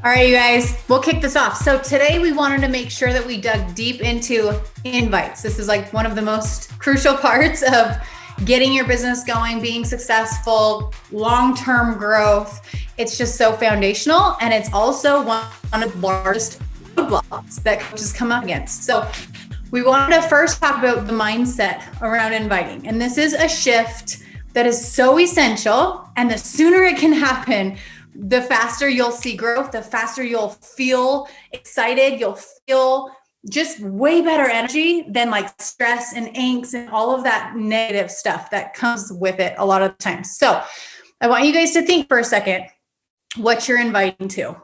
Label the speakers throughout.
Speaker 1: All right, you guys, we'll kick this off. So today we wanted to make sure that we dug deep into invites. This is like one of the most crucial parts of getting your business going, being successful, long-term growth. It's just so foundational. And it's also one of the largest roadblocks that coaches come up against. So we wanted to first talk about the mindset around inviting. And this is a shift that is so essential. And the sooner it can happen, the faster you'll see growth, the faster you'll feel excited, you'll feel just way better energy than like stress and angst and all of that negative stuff that comes with it a lot of the time. So I want you guys to think for a second what you're inviting to.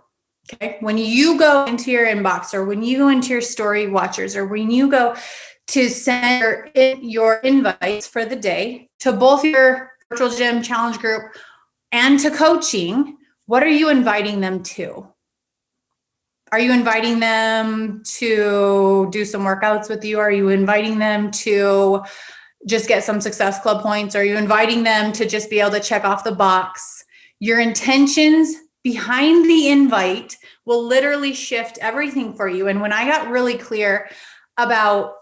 Speaker 1: Okay. When you go into your inbox, or when you go into your story watchers, or when you go to send your invites for the day to both your virtual gym challenge group and to coaching, what are you inviting them to? Are you inviting them to do some workouts with you? Are you inviting them to just get some Success Club points? Are you inviting them to just be able to check off the box? Your intentions behind the invite will literally shift everything for you. And when I got really clear about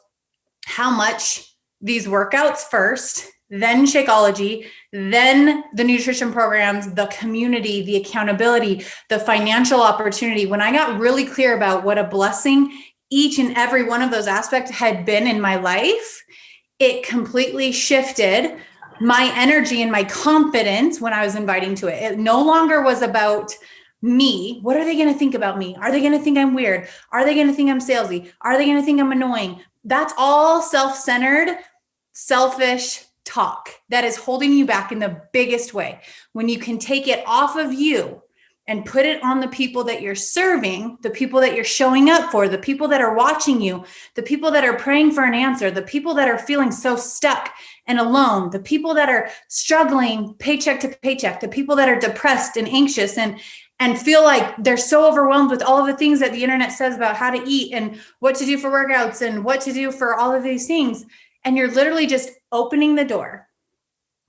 Speaker 1: how much these workouts first, then Shakeology, then the nutrition programs, the community, the accountability, the financial opportunity, when I got really clear about what a blessing each and every one of those aspects had been in my life, it completely shifted my energy and my confidence when I was inviting to it. It no longer was about me. What are they going to think about me? Are they going to think I'm weird? Are they going to think I'm salesy? Are they going to think I'm annoying? That's all self-centered, selfish talk that is holding you back in the biggest way. When you can take it off of you and put it on the people that you're serving, the people that you're showing up for, the people that are watching you, the people that are praying for an answer, the people that are feeling so stuck and alone, the people that are struggling paycheck to paycheck, the people that are depressed and anxious and feel like they're so overwhelmed with all of the things that the internet says about how to eat and what to do for workouts and what to do for all of these things. And you're literally just opening the door.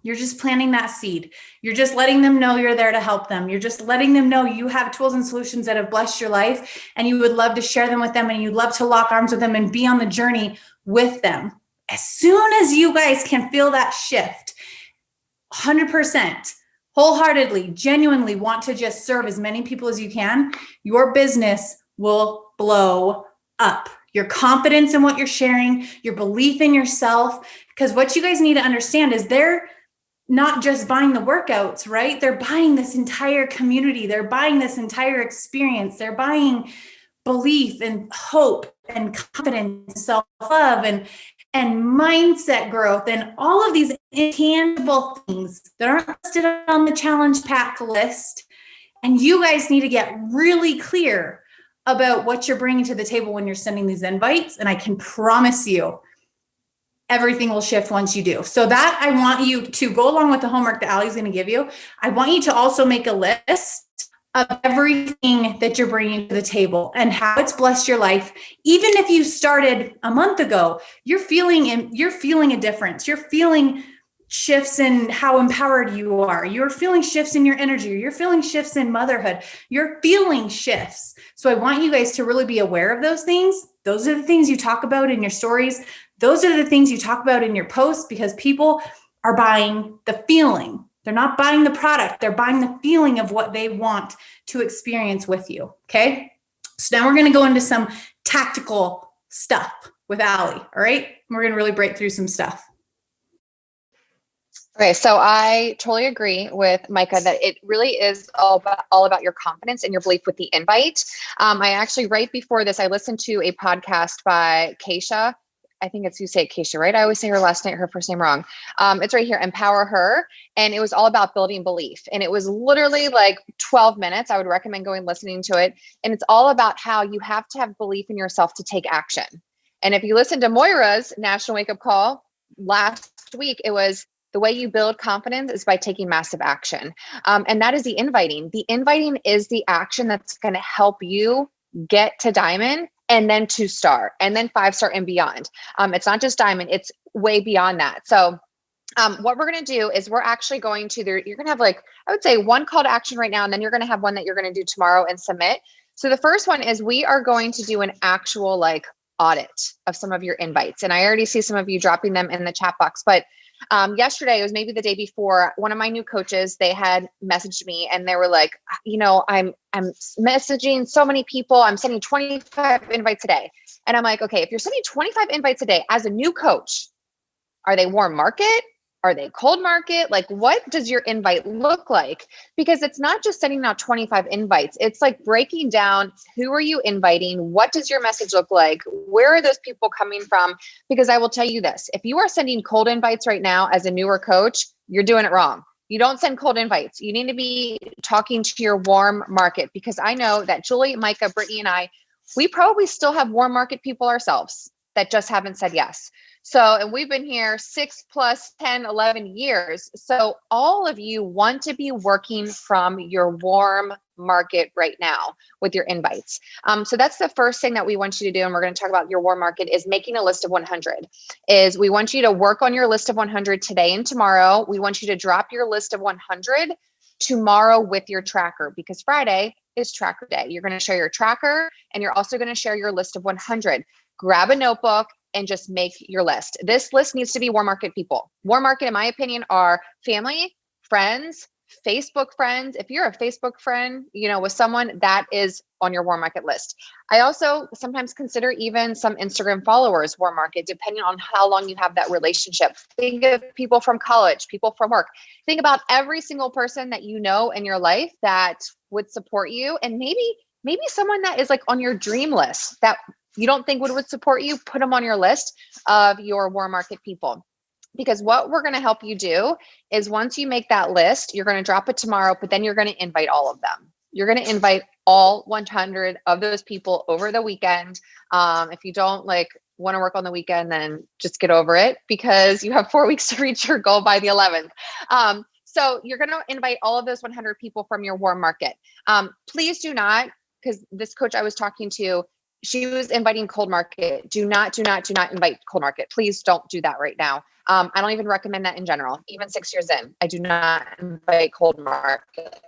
Speaker 1: You're just planting that seed. You're just letting them know you're there to help them. You're just letting them know you have tools and solutions that have blessed your life, and you would love to share them with them, and you'd love to lock arms with them and be on the journey with them. As soon as you guys can feel that shift, 100%, wholeheartedly, genuinely want to just serve as many people as you can, your business will blow up. Your confidence in what you're sharing, your belief in yourself. Because what you guys need to understand is they're not just buying the workouts, right? They're buying this entire community. They're buying this entire experience. They're buying belief and hope and confidence, self-love and mindset growth and all of these intangible things that aren't listed on the challenge pack list. And you guys need to get really clear about what you're bringing to the table when you're sending these invites. And I can promise you, everything will shift once you do. So that I want you to go along with the homework that Allie's going to give you. I want you to also make a list of everything that you're bringing to the table and how it's blessed your life. Even if you started a month ago, you're feeling a difference. You're feeling shifts in how empowered you are. You're feeling shifts in your energy. You're feeling shifts in motherhood. You're feeling shifts. So I want you guys to really be aware of those things. Those are the things you talk about in your stories. Those are the things you talk about in your posts, because people are buying the feeling. They're not buying the product. They're buying the feeling of what they want to experience with you. Okay. So now we're going to go into some tactical stuff with Allie. All right. We're going to really break through some stuff.
Speaker 2: Okay, so I totally agree with Micah that it really is all about your confidence and your belief with the invite. I actually, right before this, I listened to a podcast by Keisha. I think it's, you say it, Keisha, right? I always say her first name wrong. It's right here, Empower Her. And it was all about building belief. And it was literally like 12 minutes. I would recommend going listening to it. And it's all about how you have to have belief in yourself to take action. And if you listen to Moira's National Wake Up Call last week, it was, the way you build confidence is by taking massive action. And that is the inviting. The inviting is the action that's going to help you get to diamond and then 2-star and then 5-star and beyond. It's not just diamond, it's way beyond that. So What we're going to do is we're actually going to there. You're going to have like, I would say one call to action right now, and then you're going to have one that you're going to do tomorrow and submit. So the first one is we are going to do an actual like audit of some of your invites. And I already see some of you dropping them in the chat box, but yesterday, it was maybe the day before, one of my new coaches, they had messaged me and they were like, I'm messaging so many people. I'm sending 25 invites a day. And I'm like, okay, if you're sending 25 invites a day as a new coach, are they warm market? Are they cold market? Like, what does your invite look like? Because it's not just sending out 25 invites. It's like breaking down, who are you inviting? What does your message look like? Where are those people coming from? Because I will tell you this, if you are sending cold invites right now as a newer coach, you're doing it wrong. You don't send cold invites. You need to be talking to your warm market, because I know that Julie, Micah, Brittany, and I, we probably still have warm market people ourselves that just haven't said yes. So, and we've been here 6 plus 10, 11 years. So all of you want to be working from your warm market right now with your invites. So that's the first thing that we want you to do. And we're going to talk about your warm market is making a list of 100 is we want you to work on your list of 100 today and tomorrow. We want you to drop your list of 100 tomorrow with your tracker, because Friday is tracker day. You're going to share your tracker and you're also going to share your list of 100. Grab a notebook and just make your list. This list needs to be warm market people. Warm market, in my opinion, are family, friends, Facebook friends. If you're a Facebook friend, with someone that is on your warm market list. I also sometimes consider even some Instagram followers warm market, depending on how long you have that relationship. Think of people from college, people from work. Think about every single person that you know in your life that would support you, and maybe someone that is like on your dream list that you don't think would support you. Put them on your list of your warm market people. Because what we're going to help you do is once you make that list, you're going to drop it tomorrow, but then you're going to invite all of them. You're going to invite all 100 of those people over the weekend. If you don't want to work on the weekend, then just get over it, because you have 4 weeks to reach your goal by the 11th. So you're going to invite all of those 100 people from your warm market. Please do not, because this coach I was talking to, she was inviting cold market. Do not invite cold market. Please don't do that right now. I don't even recommend that in general. Even 6 years in, I do not invite cold market.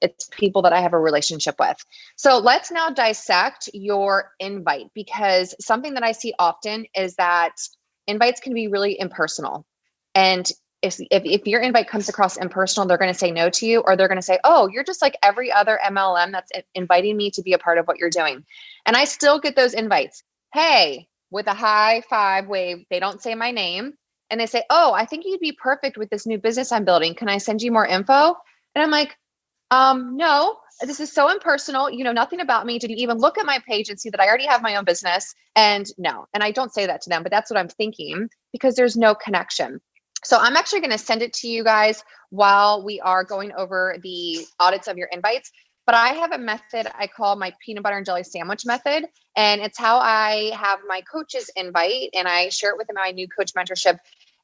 Speaker 2: It's people that I have a relationship with. So let's now dissect your invite, because something that I see often is that invites can be really impersonal. And if your invite comes across impersonal, they're going to say no to you, or they're going to say, oh, you're just like every other MLM that's inviting me to be a part of what you're doing. And I still get those invites. Hey, with a high five wave, they don't say my name. And they say, oh, I think you'd be perfect with this new business I'm building. Can I send you more info? And I'm like, no, this is so impersonal. You know nothing about me. Did you even look at my page and see that I already have my own business? And no, and I don't say that to them, but that's what I'm thinking, because there's no connection. So I'm actually going to send it to you guys while we are going over the audits of your invites. But I have a method I call my peanut butter and jelly sandwich method. And it's how I have my coaches invite, and I share it with my new coach mentorship.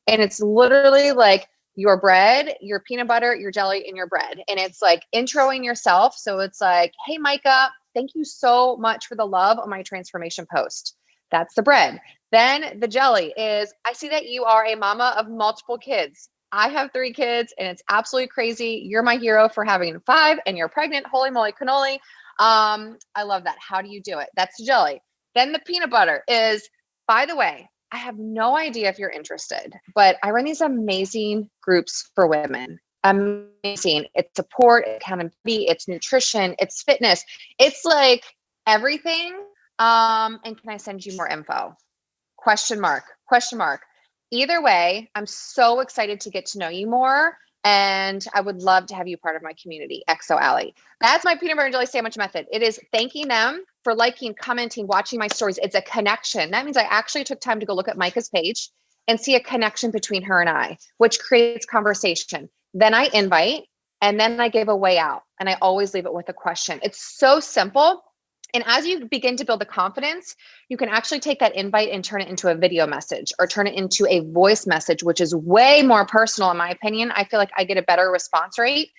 Speaker 2: And it's literally like your bread, your peanut butter, your jelly, and your bread. And it's like introing yourself. So it's like, hey, Micah, thank you so much for the love on my transformation post. That's the bread. Then the jelly is, I see that you are a mama of multiple kids. I have 3 kids and it's absolutely crazy. You're my hero for having 5 and you're pregnant. Holy moly cannoli. I love that. How do you do it? That's the jelly. Then the peanut butter is, by the way, I have no idea if you're interested, but I run these amazing groups for women. Amazing. It's support, accountability, it's nutrition, it's fitness. It's like everything. And can I send you more info? Question mark. Either way, I'm so excited to get to know you more. And I would love to have you part of my community, XO Alley. That's my peanut butter and jelly sandwich method. It is thanking them for liking, commenting, watching my stories. It's a connection. That means I actually took time to go look at Micah's page and see a connection between her and I, which creates conversation. Then I invite, and then I give a way out. And I always leave it with a question. It's so simple. And as you begin to build the confidence, you can actually take that invite and turn it into a video message or turn it into a voice message, which is way more personal, in my opinion. I feel like I get a better response rate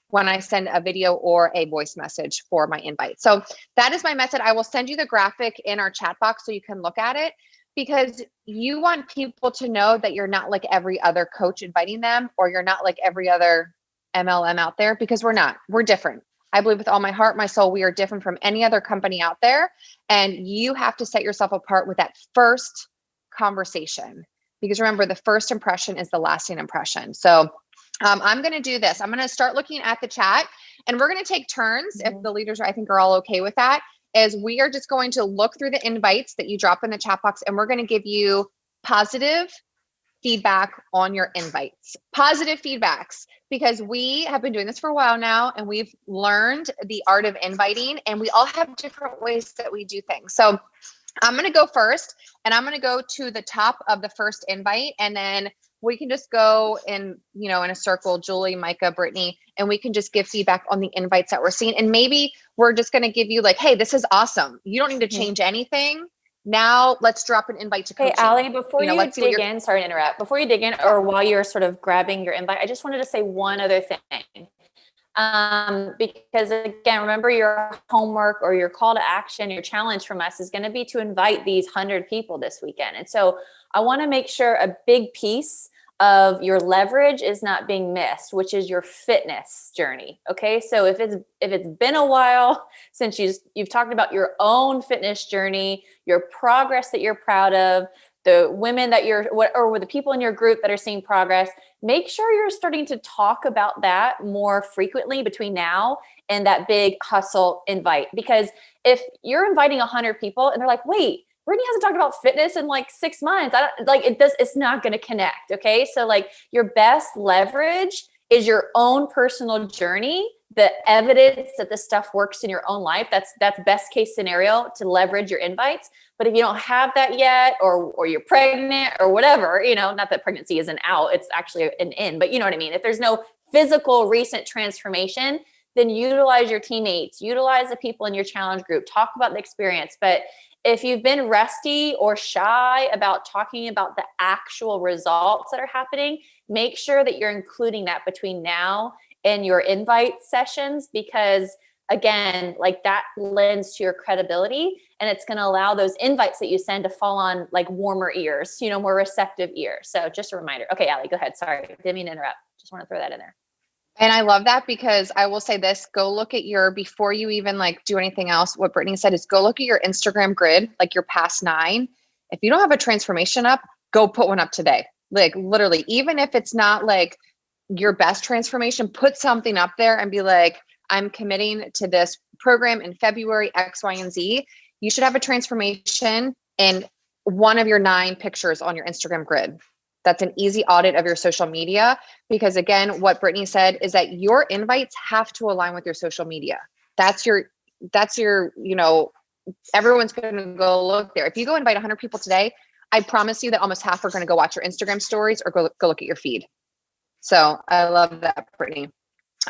Speaker 2: when I send a video or a voice message for my invite. So that is my method. I will send you the graphic in our chat box so you can look at it. because you want people to know that you're not like every other coach inviting them, or you're not like every other MLM out there, because we're not. We're different. I believe with all my heart, my soul, we are different from any other company out there. And you have to set yourself apart with that first conversation, because remember, the first impression is the lasting impression. So I'm going to do this. I'm going to start looking at the chat, and we're going to take turns. If the leaders, I think, are all okay with that, is we are just going to look through the invites that you drop in the chat box, and we're going to give you positive feedback on your invites. Positive feedbacks, because we have been doing this for a while now, and we've learned the art of inviting, and we all have different ways that we do things. So I'm going to go first, and I'm going to go to the top of the first invite, and then we can just go in, in a circle, Julie, Micah, Brittany, and we can just give feedback on the invites that we're seeing. And maybe we're just going to give you like, hey, this is awesome. You don't need to change anything. Now let's drop an invite to coaching.
Speaker 3: Hey, Allie, before you dig in, sorry to interrupt, before you dig in, or while you're sort of grabbing your invite, I just wanted to say one other thing. Because again, remember, your homework or your call to action, your challenge from us is going to be to invite these 100 people this weekend. And so I want to make sure a big piece of your leverage is not being missed, which is your fitness journey. Okay. So if it's been a while since you've talked about your own fitness journey, your progress that you're proud of, the women that or the people in your group that are seeing progress, make sure you're starting to talk about that more frequently between now and that big hustle invite. Because if you're inviting 100 people and they're like, wait, Brittany hasn't talked about fitness in like 6 months. It's not going to connect. Okay. So like your best leverage is your own personal journey, the evidence that this stuff works in your own life. That's best case scenario to leverage your invites. But if you don't have that yet, or you're pregnant or whatever, not that pregnancy is an out, it's actually an in, but you know what I mean? If there's no physical recent transformation, then utilize your teammates, utilize the people in your challenge group, talk about the experience. But if you've been rusty or shy about talking about the actual results that are happening, make sure that you're including that between now and your invite sessions, because again, like that lends to your credibility, and it's going to allow those invites that you send to fall on like warmer ears, more receptive ears. So just a reminder. Okay, Allie, go ahead. Sorry, didn't mean to interrupt. Just want to throw that in there.
Speaker 2: And I love that, because I will say this, go look at before you even like do anything else, what Brittany said is go look at your Instagram grid, like your past 9. If you don't have a transformation up, go put one up today. Like literally, even if it's not like your best transformation, put something up there and be like, I'm committing to this program in February, X, Y, and Z. You should have a transformation in one of your 9 pictures on your Instagram grid. That's an easy audit of your social media, because again, what Brittany said is that your invites have to align with your social media. That's your, everyone's going to go look there. If you go invite 100 people today, I promise you that almost half are going to go watch your Instagram stories or go look at your feed. So I love that, Brittany.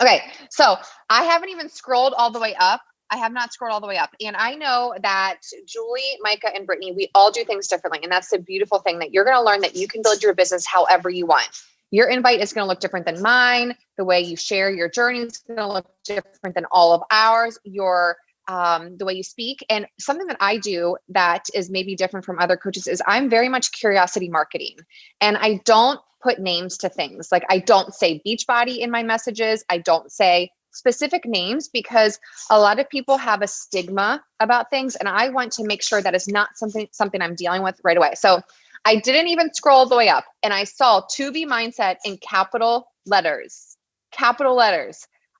Speaker 2: Okay. So I haven't even scrolled all the way up. I have not scrolled all the way up. And I know that Julie, Micah, and Brittany, we all do things differently. And that's the beautiful thing, that you're going to learn that you can build your business however you want. Your invite is going to look different than mine. The way you share your journey is going to look different than all of ours. The way you speak. And something that I do that is maybe different from other coaches is I'm very much curiosity marketing. And I don't put names to things. Like I don't say Beachbody in my messages. I don't say specific names, because a lot of people have a stigma about things. And I want to make sure that is not something I'm dealing with right away. So I didn't even scroll all the way up, and I saw To Be Mindset in capital letters.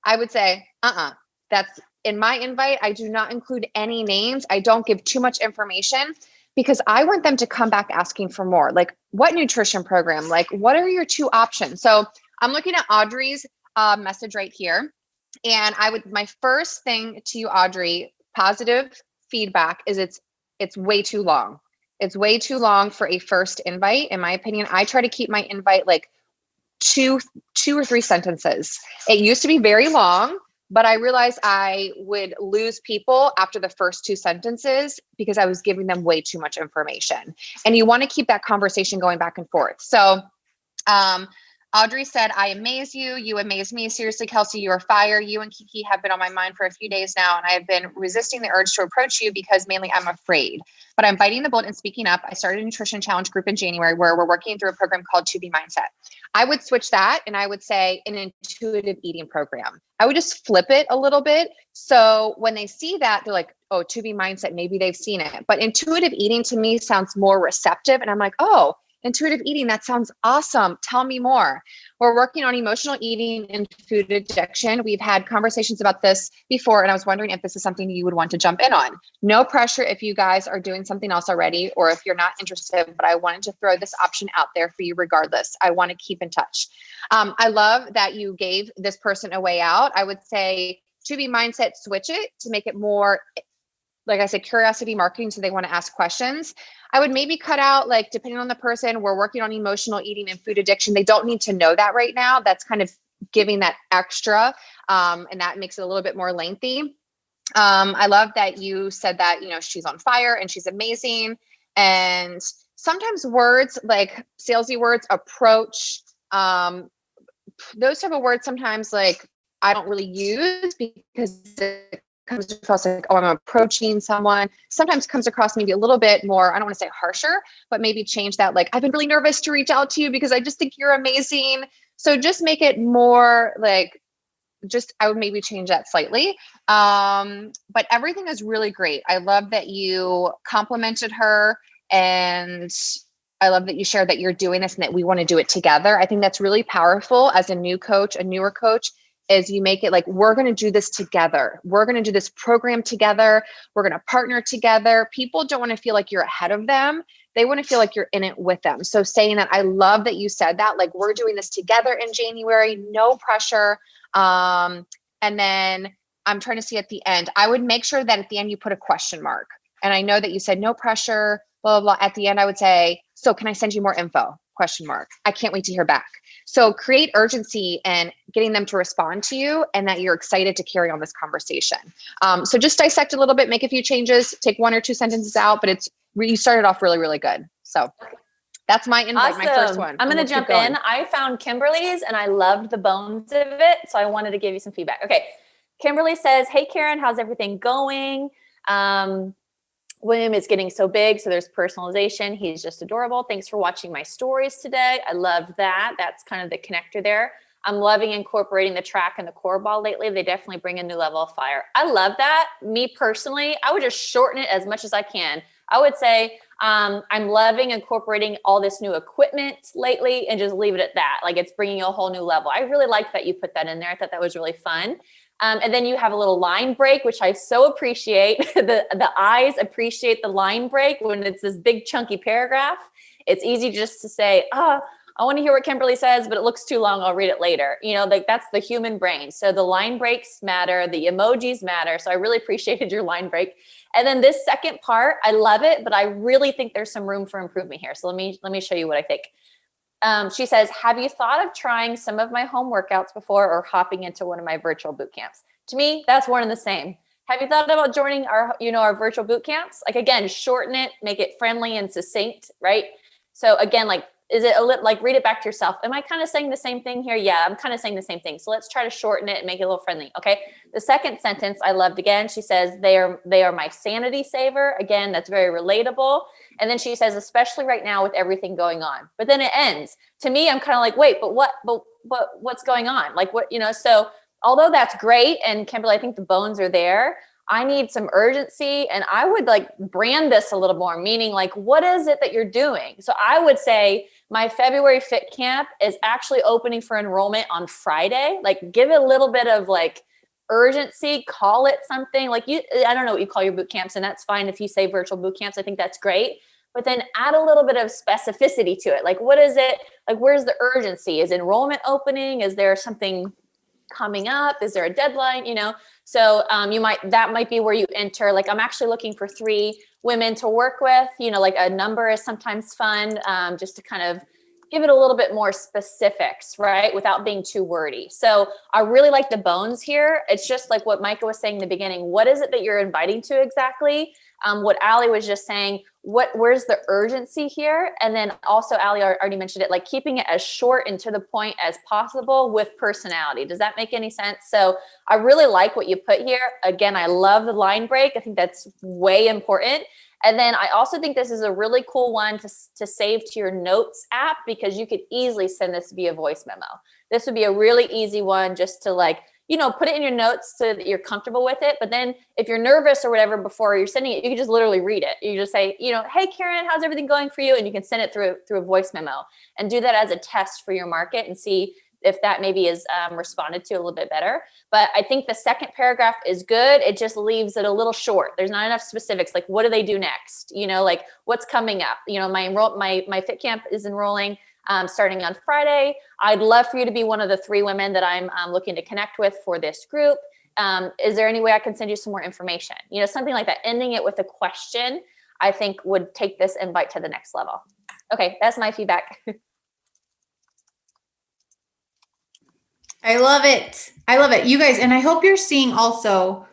Speaker 2: I would say, that's in my invite. I do not include any names. I don't give too much information, because I want them to come back asking for more. Like, what nutrition program? Like, what are your 2 options? So I'm looking at Audrey's message right here. And my first thing to you, Audrey, positive feedback is it's way too long. It's way too long for a first invite. In my opinion, I try to keep my invite like two or 3 sentences. It used to be very long, but I realized I would lose people after the first 2 sentences because I was giving them way too much information. And you want to keep that conversation going back and forth. So, Audrey said, I amaze you. You amaze me. Seriously, Kelsey, you are fire. You and Kiki have been on my mind for a few days now, and I have been resisting the urge to approach you because mainly I'm afraid. But I'm biting the bullet and speaking up. I started a nutrition challenge group in January where we're working through a program called 2B Mindset. I would switch that and I would say an intuitive eating program. I would just flip it a little bit. So when they see that, they're like, oh, 2B Mindset, maybe they've seen it. But intuitive eating to me sounds more receptive. And I'm like, oh, intuitive eating, that sounds awesome. Tell me more. We're working on emotional eating and food addiction. We've had conversations about this before, and I was wondering if this is something you would want to jump in on. No pressure if you guys are doing something else already, or if you're not interested, but I wanted to throw this option out there for you regardless. I want to keep in touch. I love that you gave this person a way out. I would say 2B Mindset, switch it to make it more, like I said, curiosity marketing. So they want to ask questions. I would maybe cut out, like, depending on the person, we're working on emotional eating and food addiction. They don't need to know that right now. That's kind of giving that extra. And that makes it a little bit more lengthy. I love that you said that, you know, she's on fire and she's amazing. And sometimes words like salesy words, approach, those type of words, sometimes like I don't really use because it comes across like, oh, I'm approaching someone. Sometimes comes across maybe a little bit more, I don't want to say harsher, but maybe change that. Like, I've been really nervous to reach out to you because I just think you're amazing. So just make it more like, I would maybe change that slightly. But everything is really great. I love that you complimented her, and I love that you shared that you're doing this and that we want to do it together. I think that's really powerful as a new coach, a newer coach, is you make it like, we're going to do this together. We're going to do this program together. We're going to partner together. People don't want to feel like you're ahead of them. They want to feel like you're in it with them. So saying that, I love that you said that, like, we're doing this together in January, no pressure. And then I'm trying to see at the end, I would make sure that at the end you put a question mark. And I know that you said no pressure, blah, blah, blah. At the end, I would say, so can I send you more info? Question mark. I can't wait to hear back. So create urgency and getting them to respond to you, and that you're excited to carry on this conversation. So just dissect a little bit, make a few changes, take 1 or 2 sentences out, but you started off really, really good. So that's my invite,
Speaker 3: awesome.
Speaker 2: my first one.
Speaker 3: I'm going to jump in. I found Kimberly's and I loved the bones of it. So I wanted to give you some feedback. Okay. Kimberly says, hey, Karen, how's everything going? William is getting so big, so there's personalization. He's just adorable. Thanks for watching my stories today. I love that. That's kind of the connector there. I'm loving incorporating the track and the core ball lately. They definitely bring a new level of fire. I love that. Me personally, I would just shorten it as much as I can. I would say I'm loving incorporating all this new equipment lately and just leave it at that. Like, it's bringing a whole new level. I really like that you put that in there. I thought that was really fun. And then you have a little line break, which I so appreciate. The eyes appreciate the line break when it's this big chunky paragraph. It's easy just to say, I want to hear what Kimberly says, but it looks too long. I'll read it later. You know, like, that's the human brain. So the line breaks matter. The emojis matter. So I really appreciated your line break. And then this second part, I love it, but I really think there's some room for improvement here. So let me show you what I think. She says, have you thought of trying some of my home workouts before, or hopping into one of my virtual boot camps? To me, that's one and the same. Have you thought about joining our virtual boot camps? Like, again, shorten it, make it friendly and succinct, right? So again, like, is it like, read it back to yourself? Am I kind of saying the same thing here? Yeah, I'm kind of saying the same thing. So let's try to shorten it and make it a little friendly. Okay. The second sentence I loved again. She says, they are my sanity saver. Again, that's very relatable. And then she says, especially right now with everything going on. But then it ends. To me, I'm kind of like, wait, but what's going on? Like, what, so although that's great, and Kimberly, I think the bones are there, I need some urgency, and I would like brand this a little more, meaning like, what is it that you're doing? So I would say my February Fit Camp is actually opening for enrollment on Friday. Like, give it a little bit of like urgency, call it something like I don't know what you call your boot camps, and that's fine. If you say virtual boot camps, I think that's great. But then add a little bit of specificity to it. Like, what is it? Like, where's the urgency? Is enrollment opening? Is there something coming up? Is there a deadline? So that might be where you enter. Like, I'm actually looking for 3 women to work with. Like, a number is sometimes fun, just to kind of give it a little bit more specifics, right? Without being too wordy. So I really like the bones here. It's just like what Micah was saying in the beginning. What is it that you're inviting to exactly? What Allie was just saying, where's the urgency here? And then also, Ali already mentioned it, like keeping it as short and to the point as possible with personality. Does that make any sense? So I really like what you put here. Again, I love the line break. I think that's way important. And then I also think this is a really cool one to save to your notes app, because you could easily send this via voice memo. This would be a really easy one just to like, put it in your notes so that you're comfortable with it. But then if you're nervous or whatever before you're sending it, you can just literally read it. You just say, hey, Karen, how's everything going for you? And you can send it through a voice memo and do that as a test for your market and see if that maybe is responded to a little bit better. But I think the second paragraph is good. It just leaves it a little short. There's not enough specifics. Like, what do they do next? Like what's coming up? My Fit Camp is enrolling starting on Friday. I'd love for you to be one of the 3 women that I'm looking to connect with for this group. Is there any way I can send you some more information? Something like that. Ending it with a question, I think would take this invite to the next level. Okay, that's my feedback.
Speaker 1: I love it. I love it. You guys, and I hope you're seeing also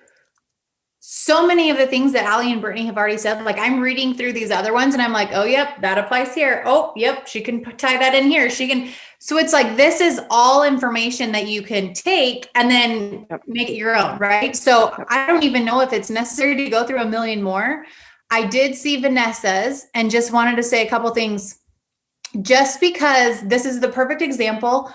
Speaker 1: so many of the things that Ali and Brittany have already said. Like, I'm reading through these other ones and I'm like, oh, yep, that applies here. Oh, yep, she can tie that in here. She can. So it's like, this is all information that you can take and then make it your own, right? So I don't even know if it's necessary to go through a million more. I did see Vanessa's and just wanted to say a couple things, just because this is the perfect example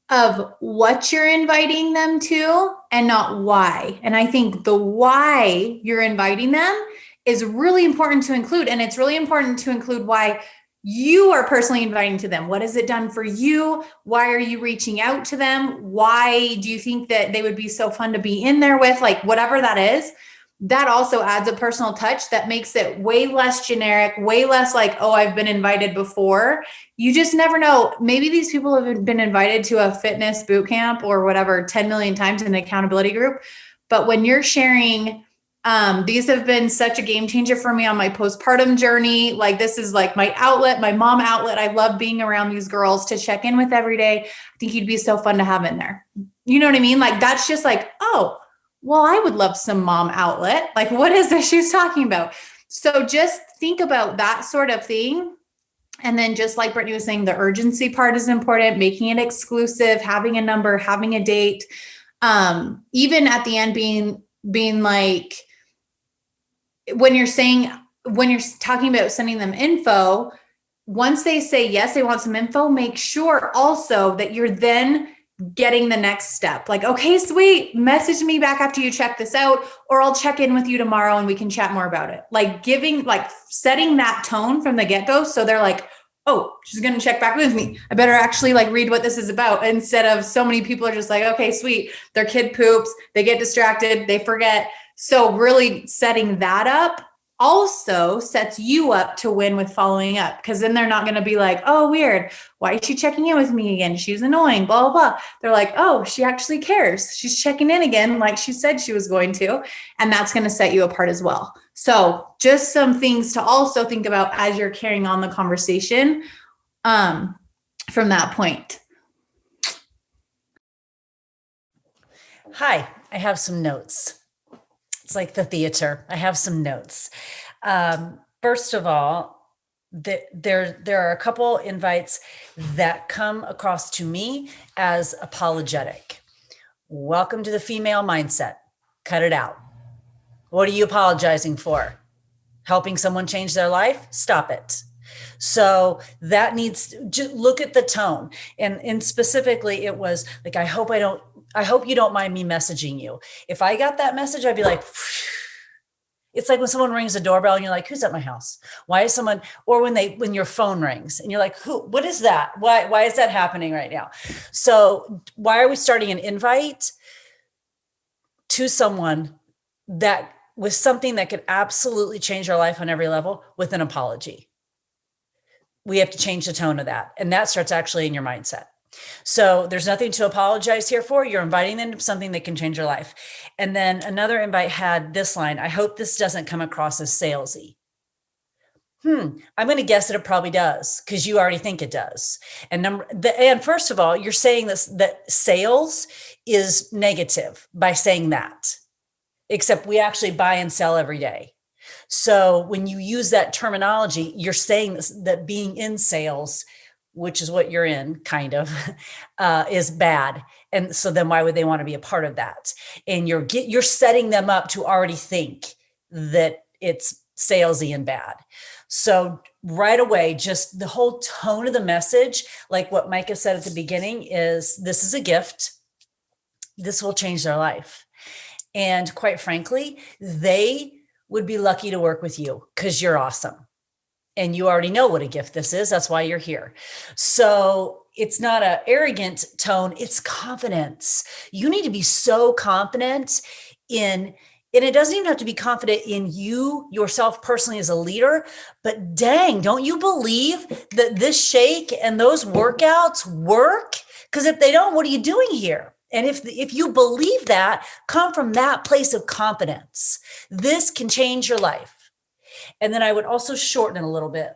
Speaker 1: of what you're inviting them to and not why. And I think the why you're inviting them is really important to include. And it's really important to include why you are personally inviting to them. What has it done for you? Why are you reaching out to them? Why do you think that they would be so fun to be in there with? Like, whatever that is, that also adds a personal touch that makes it way less generic, way less like, oh, I've been invited before. You just never know. Maybe these people have been invited to a fitness boot camp or whatever 10 million times in an accountability group. But when you're sharing, these have been such a game changer for me on my postpartum journey. Like, this is like my outlet, my mom outlet. I love being around these girls to check in with every day. I think you'd be so fun to have in there. You know what I mean? Like, that's just like, oh, well, I would love some mom outlet. Like, what is this she's talking about? So just think about that sort of thing. And then just like Brittany was saying, the urgency part is important, making it exclusive, having a number, having a date. Even at the end, being like, when you're talking about sending them info, once they say, yes, they want some info, make sure also that you're then getting the next step. Like, okay, sweet, message me back after you check this out, or I'll check in with you tomorrow and we can chat more about it. Like setting that tone from the get-go. So they're like, oh, she's going to check back with me. I better actually read what this is about, instead of so many people are just like, okay, sweet. Their kid poops, they get distracted, they forget. So really setting that up also sets you up to win with following up, because then they're not going to be like, oh, weird, why is she checking in with me again? She's annoying, blah, blah, blah. They're like, oh, she actually cares. She's checking in again like she said she was going to. And that's going to set you apart as well. So just some things to also think about as you're carrying on the conversation from that point.
Speaker 4: Hi, I have some notes. It's like the theater. I have some notes. First of all, there are a couple invites that come across to me as apologetic. Welcome to the female mindset. Cut it out. What are you apologizing for? Helping someone change their life? Stop it. So that needs to just look at the tone. And specifically it was like, I hope you don't mind me messaging you. If I got that message, I'd be like, phew. It's like when someone rings a doorbell and you're like, who's at my house? Why is someone, or when your phone rings and you're like, what is that? Why is that happening right now? So why are we starting an invite to someone that with something that could absolutely change our life on every level with an apology? We have to change the tone of that. And that starts actually in your mindset. So there's nothing to apologize here for. You're inviting them to something that can change your life. And then another invite had this line: I hope this doesn't come across as salesy. I'm going to guess that it probably does, because you already think it does. And first of all, you're saying that sales is negative by saying that, except we actually buy and sell every day. So when you use that terminology, you're saying that being in sales, which is what you're in, kind of, is bad. And so then why would they want to be a part of that? And you're setting them up to already think that it's salesy and bad. So right away, just the whole tone of the message, like what Micah said at the beginning, is this is a gift. This will change their life. And quite frankly, they would be lucky to work with you because you're awesome. And you already know what a gift this is. That's why you're here. So it's not an arrogant tone, it's confidence. You need to be so confident in, and it doesn't even have to be confident in you yourself personally as a leader, but dang, don't you believe that this shake and those workouts work? Because if they don't, what are you doing here? And if you believe that, come from that place of confidence. This can change your life. And then I would also shorten it a little bit.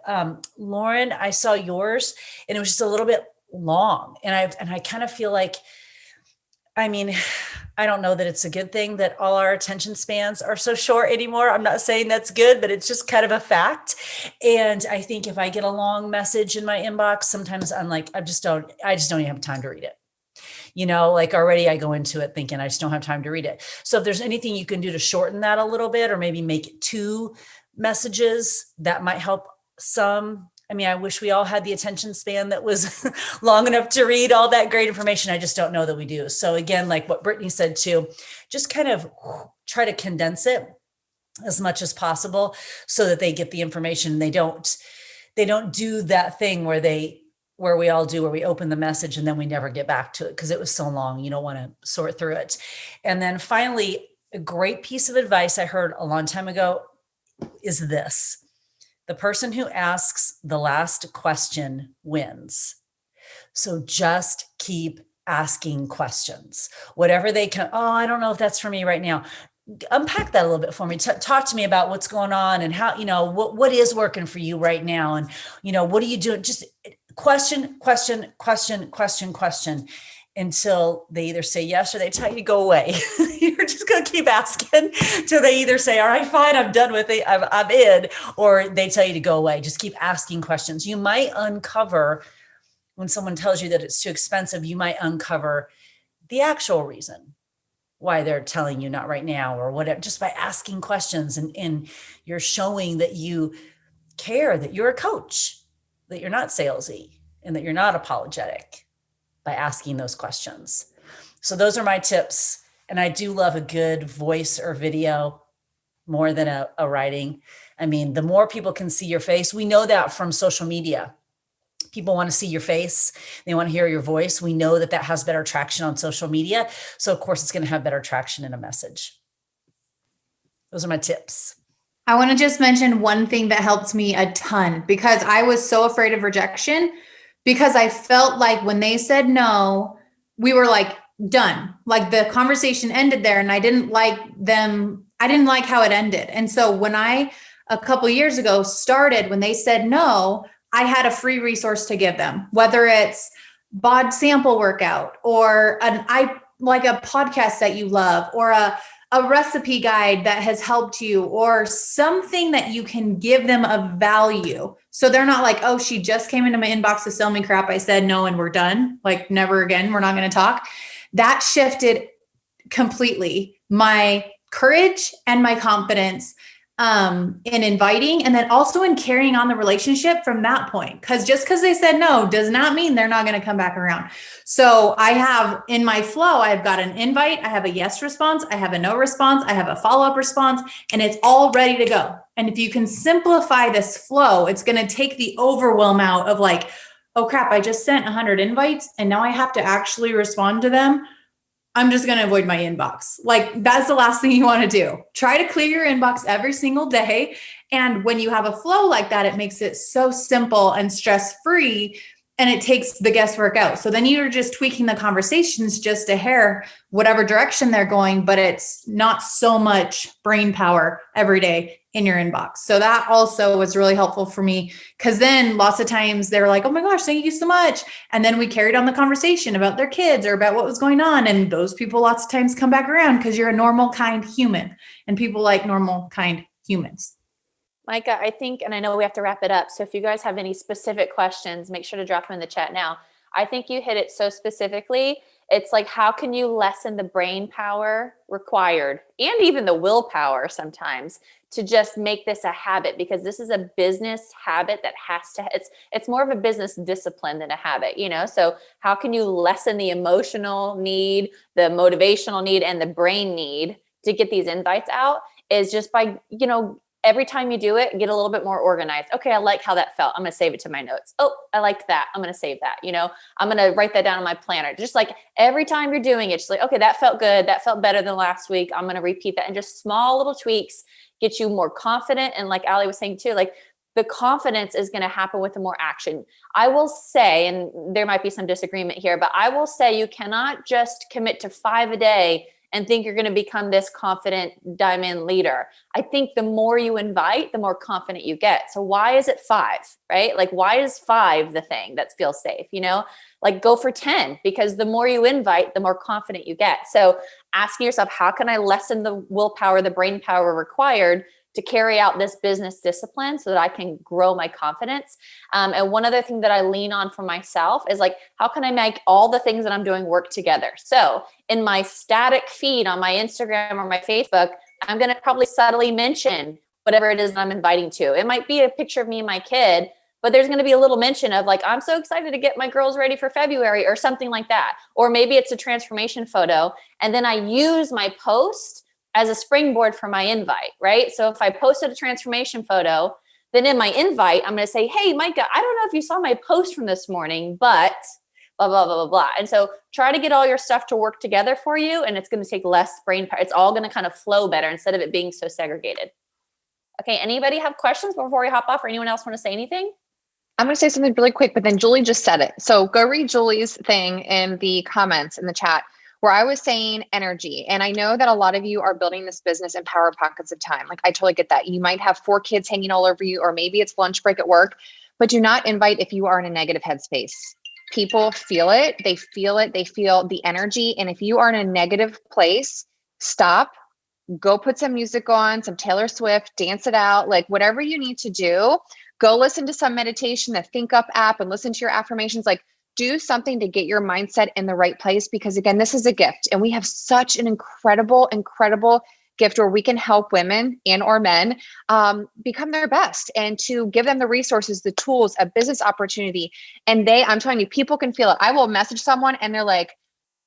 Speaker 4: Lauren, I saw yours and it was just a little bit long. And I kind of feel like, I mean, I don't know that it's a good thing that all our attention spans are so short anymore. I'm not saying that's good, but it's just kind of a fact. And I think if I get a long message in my inbox, sometimes I'm like, I just don't even have time to read it. You know, like already I go into it thinking I just don't have time to read it. So if there's anything you can do to shorten that a little bit, or maybe make it 2 messages, that might help some. I mean, I wish we all had the attention span that was long enough to read all that great information. I just don't know that we do. So again, like what Brittany said too, just kind of try to condense it as much as possible so that they get the information. They don't do that thing where we open the message and then we never get back to it because it was so long. You don't want to sort through it. And then finally, a great piece of advice I heard a long time ago is this: the person who asks the last question wins. So just keep asking questions, whatever they can. Oh, I don't know if that's for me right now. Unpack that a little bit for me. Talk to me about what's going on and how, what is working for you right now. And, what are you doing? Just question until they either say yes or they tell you to go away. You're just going to keep asking till they either say, all right, fine, I'm done with it, I'm in, or they tell you to go away. Just keep asking questions. You might uncover, when someone tells you that it's too expensive, you might uncover the actual reason why they're telling you not right now or whatever, just by asking questions. And you're showing that you care, that you're a coach, that you're not salesy, and that you're not apologetic by asking those questions. So those are my tips. And I do love a good voice or video more than a writing. I mean, the more people can see your face, we know that from social media. People want to see your face. They want to hear your voice. We know that has better traction on social media. So of course it's going to have better traction in a message. Those are my tips.
Speaker 1: I want to just mention one thing that helped me a ton, because I was so afraid of rejection, because I felt like when they said no, we were like done. Like the conversation ended there, and I didn't like them. I didn't like how it ended. And so when I, a couple years ago, started, when they said no, I had a free resource to give them, whether it's bod sample workout or like a podcast that you love, or a recipe guide that has helped you, or something that you can give them of value. So they're not like, oh, she just came into my inbox to sell me crap. I said no, and we're done. Like never again. We're not going to talk. That shifted completely my courage and my confidence in inviting, and then also in carrying on the relationship from that point. Because just because they said no does not mean they're not going to come back around. So I have in my flow, I've got an invite, I have a yes response, I have a no response, I have a follow-up response, and it's all ready to go. And if you can simplify this flow, it's going to take the overwhelm out of like, oh crap, I just sent 100 invites and now I have to actually respond to them. I'm just going to avoid my inbox. Like that's the last thing you want to do. Try to clear your inbox every single day. And when you have a flow like that, it makes it so simple and stress-free, and it takes the guesswork out. So then you're just tweaking the conversations just a hair, whatever direction they're going, but it's not so much brain power every day in your inbox. So that also was really helpful for me, because then lots of times they were like, oh my gosh, thank you so much. And then we carried on the conversation about their kids or about what was going on. And those people lots of times come back around because you're a normal, kind human, and people like normal, kind humans.
Speaker 3: Micah, I think, and I know we have to wrap it up. So if you guys have any specific questions, make sure to drop them in the chat now. I think you hit it so specifically. It's like, how can you lessen the brain power required and even the willpower sometimes to just make this a habit? Because this is a business habit that has to, it's more of a business discipline than a habit, you know? So how can you lessen the emotional need, the motivational need, and the brain need to get these invites out is just by, you know, every time you do it, get a little bit more organized. Okay, I like how that felt. I'm going to save it to my notes. Oh, I liked that. I'm going to save that. You know, I'm going to write that down on my planner. Just like every time you're doing it, just like, okay, that felt good. That felt better than last week. I'm going to repeat that. And just small little tweaks get you more confident. And like Ali was saying too, like the confidence is going to happen with the more action. I will say, and there might be some disagreement here, but I will say you cannot just commit to 5 a day and think you're going to become this confident diamond leader. I think the more you invite, the more confident you get. So why is it 5, right? Like, why is 5 the thing that feels safe? You know, like go for 10, because the more you invite, the more confident you get. So asking yourself, how can I lessen the willpower, the brain power required to carry out this business discipline so that I can grow my confidence? And one other thing that I lean on for myself is like, how can I make all the things that I'm doing work together? So in my static feed on my Instagram or my Facebook, I'm going to probably subtly mention whatever it is that I'm inviting to. It might be a picture of me and my kid, but there's going to be a little mention of like, I'm so excited to get my girls ready for February or something like that. Or maybe it's a transformation photo. And then I use my post as a springboard for my invite, right? So if I posted a transformation photo, then in my invite, I'm going to say, hey, Micah, I don't know if you saw my post from this morning, but blah, blah, blah, blah, blah. And so try to get all your stuff to work together for you. And it's going to take less brain power. It's all going to kind of flow better instead of it being so segregated. Okay. Anybody have questions before we hop off, or anyone else want to say anything?
Speaker 2: I'm going to say something really quick, but then Julie just said it. So go read Julie's thing in the comments in the chat, where I was saying energy. And I know that a lot of you are building this business in power pockets of time. Like, I totally get that. You might have 4 kids hanging all over you, or maybe it's lunch break at work, but do not invite if you are in a negative headspace. People feel it. They feel it. They feel the energy. And if you are in a negative place, stop, go put some music on, some Taylor Swift, dance it out, like whatever you need to do. Go listen to some meditation, the Think Up app, and listen to your affirmations. Like, do something to get your mindset in the right place, because again, this is a gift, and we have such an incredible, incredible gift where we can help women and or men become their best, and to give them the resources, the tools, a business opportunity. And I'm telling you, people can feel it. I will message someone and they're like,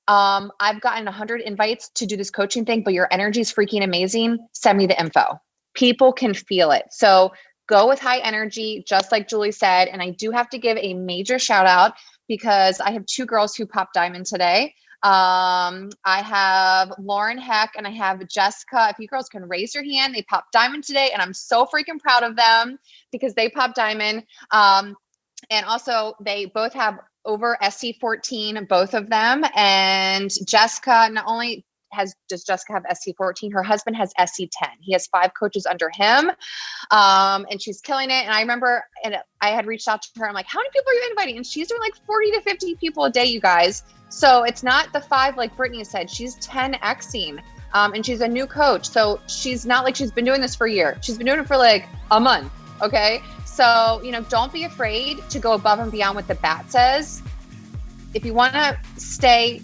Speaker 2: I've gotten 100 invites to do this coaching thing, but your energy is freaking amazing. Send me the info. People can feel it. So go with high energy, just like Julie said. And I do have to give a major shout out, because I have 2 girls who popped diamond today. I have Lauren Heck and I have Jessica. If you girls can raise your hand, they popped diamond today, and I'm so freaking proud of them because they popped diamond. And also they both have over SC14, both of them. And Jessica, not only does Jessica have SC14, her husband has SC10. He has 5 coaches under him. And she's killing it. And I remember, and I had reached out to her. I'm like, how many people are you inviting? And she's doing like 40 to 50 people a day, you guys. So it's not the 5, like Brittany said, she's 10Xing. And she's a new coach. So she's not like she's been doing this for a year. She's been doing it for like a month. Okay. So, you know, don't be afraid to go above and beyond what the BAT says. If you want to stay,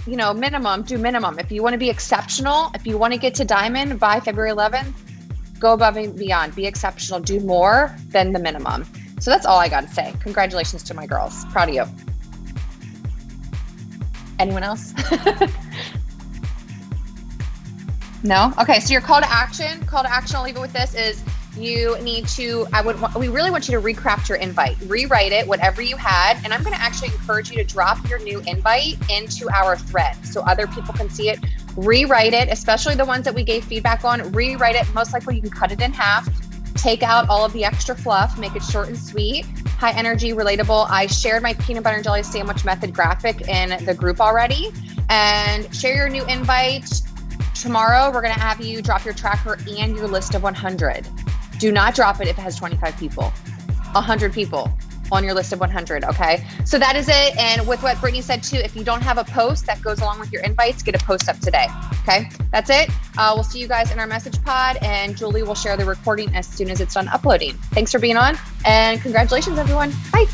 Speaker 2: you know, minimum, do minimum. If you want to be exceptional, if you want to get to diamond by February 11th, go above and beyond, be exceptional, do more than the minimum. So that's all I got to say. Congratulations to my girls. Proud of you. Anyone else? No? Okay. So your call to action, I'll leave it with this, is you need to, we really want you to recraft your invite, rewrite it, whatever you had. And I'm going to actually encourage you to drop your new invite into our thread so other people can see it. Rewrite it, especially the ones that we gave feedback on. Rewrite it. Most likely you can cut it in half, take out all of the extra fluff, make it short and sweet, high energy, relatable. I shared my peanut butter and jelly sandwich method graphic in the group already. And share your new invite. Tomorrow, we're going to have you drop your tracker and your list of 100. Do not drop it if it has 25 people, 100 people. on your list of 100. Okay. So that is it. And with what Brittany said too, if you don't have a post that goes along with your invites, get a post up today. Okay. That's it. We'll see you guys in our message pod, and Julie will share the recording as soon as it's done uploading. Thanks for being on, and congratulations, everyone. Bye.